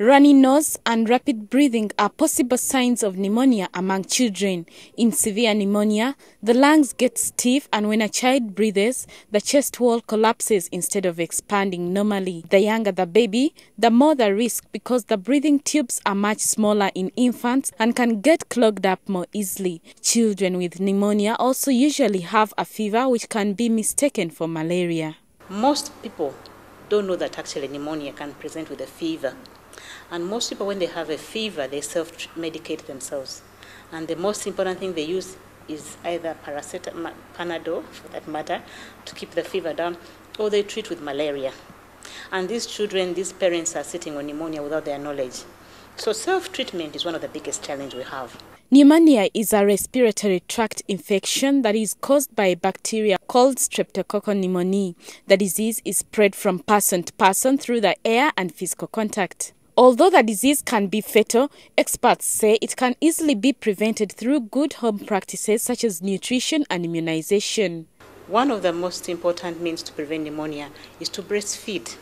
Runny nose and rapid breathing are possible signs of pneumonia among children. In severe pneumonia, the lungs get stiff, and when a child breathes, the chest wall collapses instead of expanding normally. The younger the baby, the more the risk, because the breathing tubes are much smaller in infants and can get clogged up more easily. Children with pneumonia also usually have a fever, which can be mistaken for malaria. Most people don't know that actually pneumonia can present with a fever. And most people, when they have a fever, they self-medicate themselves. And the most important thing they use is either paracetamol, Panadol, for that matter, to keep the fever down, or they treat with malaria. And these children, these parents are sitting on pneumonia without their knowledge. So self-treatment is one of the biggest challenges we have. Pneumonia is a respiratory tract infection that is caused by a bacteria called Streptococcus pneumoniae. The disease is spread from person to person through the air and physical contact. Although the disease can be fatal, experts say it can easily be prevented through good home practices such as nutrition and immunization. One of the most important means to prevent pneumonia is to breastfeed.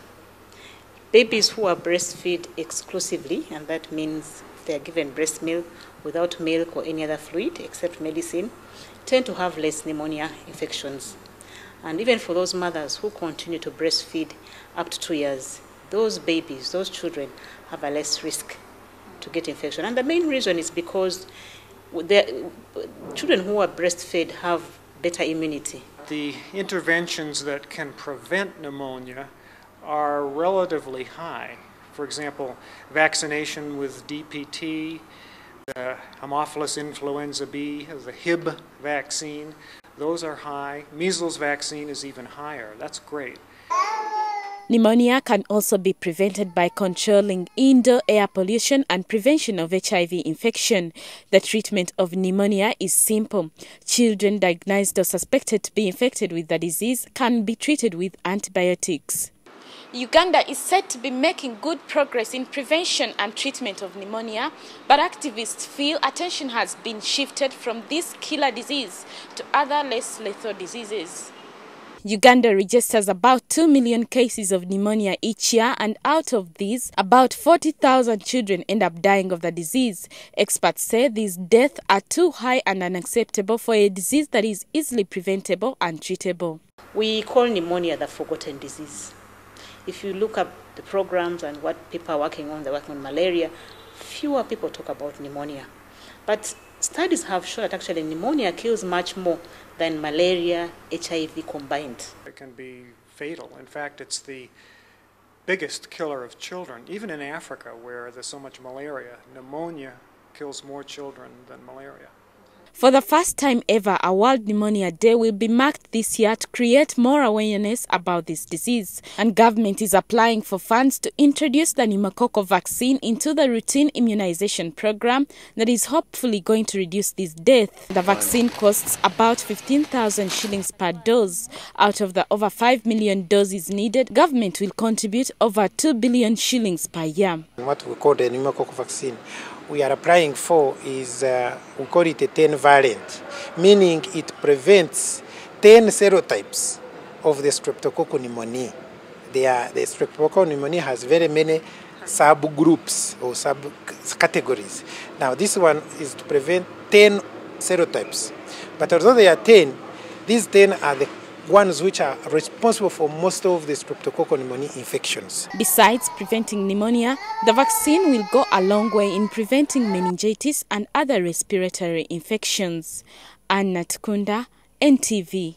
Babies who are breastfed exclusively, and that means they are given breast milk without milk or any other fluid except medicine, tend to have less pneumonia infections. And even for those mothers who continue to breastfeed up to 2 years, those babies, those children have a less risk to get infection. And the main reason is because the children who are breastfed have better immunity. The interventions that can prevent pneumonia are relatively high. For example, vaccination with DPT, the Haemophilus influenza B, the Hib vaccine, those are high. Measles vaccine is even higher. That's great. Pneumonia can also be prevented by controlling indoor air pollution and prevention of HIV infection. The treatment of pneumonia is simple. Children diagnosed or suspected to be infected with the disease can be treated with antibiotics. Uganda is said to be making good progress in prevention and treatment of pneumonia, but activists feel attention has been shifted from this killer disease to other less lethal diseases. Uganda registers about 2 million cases of pneumonia each year, and out of these, about 40,000 children end up dying of the disease. Experts say these deaths are too high and unacceptable for a disease that is easily preventable and treatable. We call pneumonia the forgotten disease. If you look up the programs and what people are working on, they're working on malaria, fewer people talk about pneumonia. But studies have shown that actually pneumonia kills much more than malaria, HIV combined. It can be fatal. In fact, it's the biggest killer of children. Even in Africa, where there's so much malaria, pneumonia kills more children than malaria. For the first time ever, a World Pneumonia Day will be marked this year to create more awareness about this disease. And government is applying for funds to introduce the pneumococcal vaccine into the routine immunization program that is hopefully going to reduce this death. The vaccine costs about 15,000 shillings per dose. Out of the over 5 million doses needed, government will contribute over 2 billion shillings per year. What we call the pneumococcal vaccine we are applying for is, we call it a 10 variant, meaning it prevents 10 serotypes of the Streptococcus pneumoniae. The Streptococcus pneumoniae has very many subgroups or subcategories. Now this one is to prevent 10 serotypes. But although there are 10, these 10 are the ones which are responsible for most of the Streptococcus pneumoniae infections. Besides preventing pneumonia, the vaccine will go a long way in preventing meningitis and other respiratory infections. Anna Tukunda, NTV.